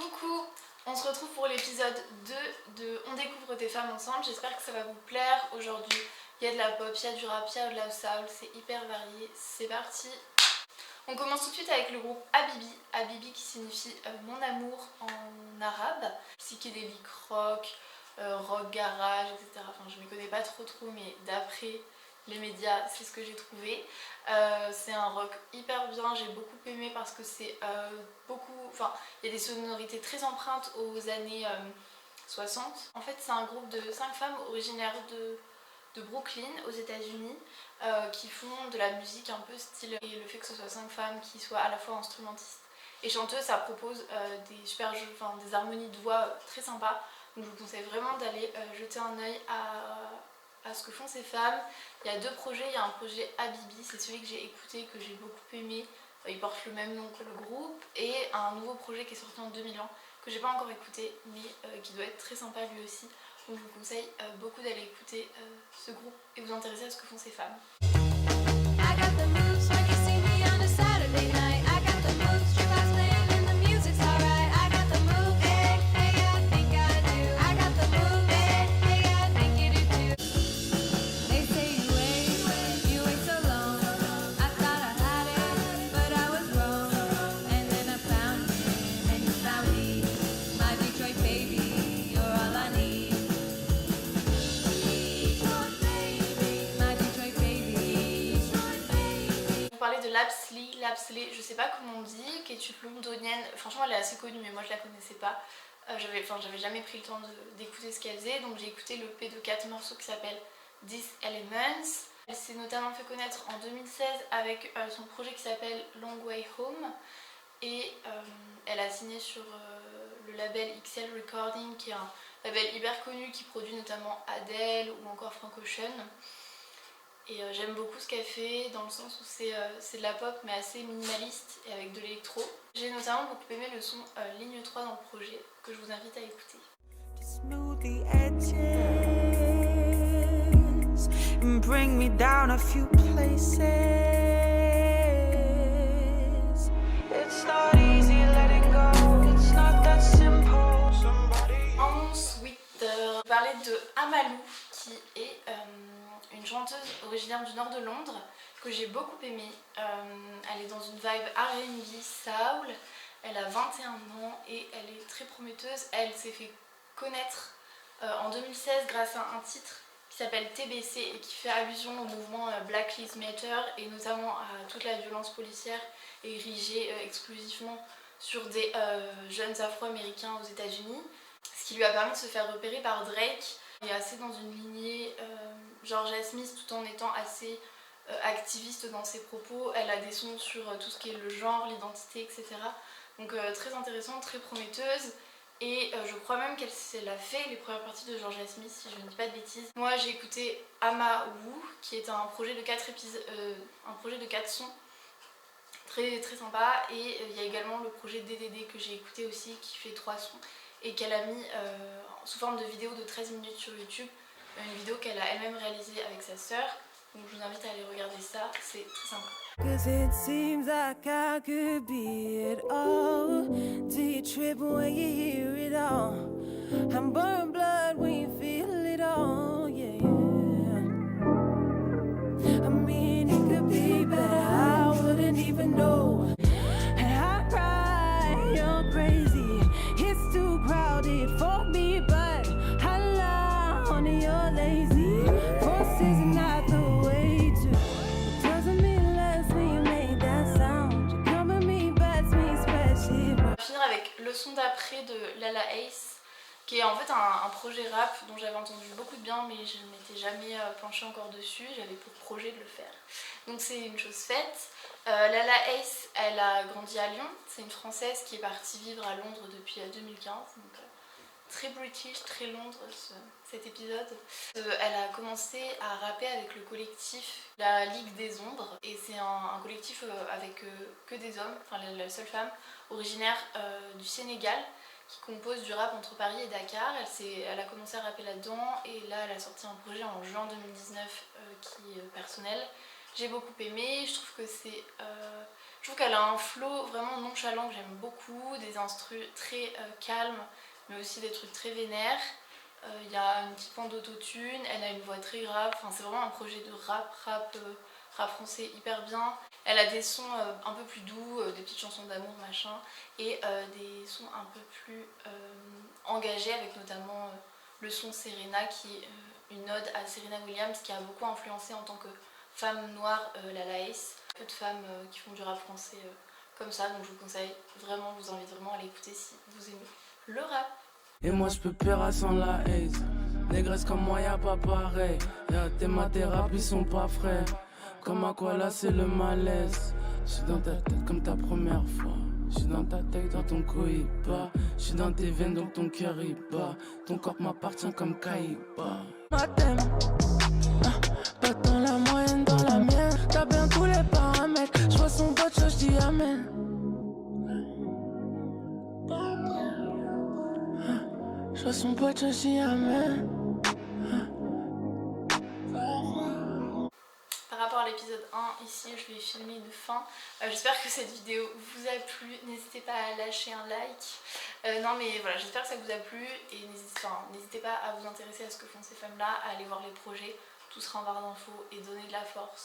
Coucou, on se retrouve pour l'épisode 2 de On découvre des femmes ensemble, j'espère que ça va vous plaire. Aujourd'hui il y a de la pop, il y a du rap, il y a de la soul, c'est hyper varié, c'est parti. On commence tout de suite avec le groupe Habibi, Habibi qui signifie mon amour en arabe, psychédélique rock, rock garage, etc. Enfin je ne m'y connais pas trop mais d'après les médias c'est ce que j'ai trouvé. C'est un rock hyper bien, j'ai beaucoup aimé parce que c'est il y a des sonorités très empreintes aux années 60. En fait c'est un groupe de 5 femmes originaires de Brooklyn aux États-Unis qui font de la musique un peu style, et le fait que ce soit 5 femmes qui soient à la fois instrumentistes et chanteuses, ça propose des super jeux, des harmonies de voix très sympas. Donc je vous conseille vraiment d'aller jeter un œil à ce que font ces femmes. Il y a deux projets, il y a un projet Habibi, c'est celui que j'ai écouté, que j'ai beaucoup aimé, il porte le même nom que le groupe, et un nouveau projet qui est sorti en 2001 que j'ai pas encore écouté mais qui doit être très sympa lui aussi. Donc je vous conseille beaucoup d'aller écouter ce groupe et vous intéresser à ce que font ces femmes. De Lapsley, je sais pas comment on dit, qui est une londonienne. Franchement elle est assez connue mais moi je la connaissais pas. J'avais jamais pris le temps d'écouter ce qu'elle faisait, donc j'ai écouté le P de 4 morceaux qui s'appelle These Elements. Elle s'est notamment fait connaître en 2016 avec son projet qui s'appelle Long Way Home, et elle a signé sur le label XL Recording, qui est un label hyper connu qui produit notamment Adele ou encore Frank Ocean. Et j'aime beaucoup ce qu'elle fait dans le sens où c'est de la pop mais assez minimaliste et avec de l'électro. J'ai notamment beaucoup aimé le son Ligne 3 dans le projet que je vous invite à écouter. Ensuite, je vais parler de Amalou qui est une chanteuse originaire du nord de Londres que j'ai beaucoup aimée. Elle est dans une vibe R&B soul, elle a 21 ans et elle est très prometteuse. Elle s'est fait connaître en 2016 grâce à un titre qui s'appelle TBC et qui fait allusion au mouvement Black Lives Matter et notamment à toute la violence policière érigée exclusivement sur des jeunes afro-américains aux États-Unis, ce qui lui a permis de se faire repérer par Drake. Elle est assez dans une lignée Georgia Smith tout en étant assez activiste dans ses propos. Elle a des sons sur tout ce qui est le genre, l'identité, etc. Donc très intéressante, très prometteuse. Et je crois même qu'elle a fait les premières parties de Georgia Smith, si je ne dis pas de bêtises. Moi j'ai écouté Ama Woo, qui est un projet de 4 sons, très très sympa. Et il y a également le projet DDD que j'ai écouté aussi, qui fait 3 sons et qu'elle a mis sous forme de vidéo de 13 minutes sur YouTube. Une vidéo qu'elle a elle-même réalisée avec sa sœur. Donc je vous invite à aller regarder ça, c'est très sympa. Avec le son d'après de Lala Ace, qui est en fait un projet rap dont j'avais entendu beaucoup de bien mais je ne m'étais jamais penchée encore dessus, j'avais pour projet de le faire. Donc c'est une chose faite. Lala Ace, elle a grandi à Lyon, c'est une Française qui est partie vivre à Londres depuis 2015, donc très british, très Londres cet épisode. Elle a commencé à rapper avec le collectif La Ligue des Ombres, et c'est un collectif avec que des hommes, enfin la seule femme originaire du Sénégal qui compose du rap entre Paris et Dakar. Elle a commencé à rapper là-dedans et là elle a sorti un projet en juin 2019 qui est personnel. J'ai beaucoup aimé, je trouve que c'est Je trouve qu'elle a un flow vraiment nonchalant que j'aime beaucoup, des instrus très calmes, mais aussi des trucs très vénères. Il y a une petite pointe d'autotune, elle a une voix très grave, enfin, c'est vraiment un projet de rap français hyper bien. Elle a des sons un peu plus doux, des petites chansons d'amour machin, et des sons un peu plus engagés avec notamment le son Serena qui est une ode à Serena Williams qui a beaucoup influencé en tant que femme noire la Laïs. Peu de femmes qui font du rap français comme ça, donc je vous conseille vraiment, je vous invite vraiment à l'écouter si vous aimez le rap. Et moi je peux paiera sans la haze. Négresse comme moi y'a pas pareil. Tes ma thérapies sont pas frais. Comme à quoi là c'est le malaise. J'suis dans ta tête comme ta première fois. J'suis dans ta tête, dans ton cohiba. J'suis dans tes veines donc ton cœur y bat. Ton corps m'appartient comme Kaïba. Matem, pas dans la moyenne, dans la mienne. T'as bien tous les paramètres. J'vois son pote, j'dis amen. J'vois son pote, j'dis amen. Par rapport à l'épisode 1, ici je vais filmer une fin. J'espère que cette vidéo vous a plu. N'hésitez pas à lâcher un like. Non mais voilà, j'espère que ça vous a plu. Et n'hésitez pas à vous intéresser à ce que font ces femmes-là, à aller voir les projets. Tout sera en barre d'infos et donner de la force.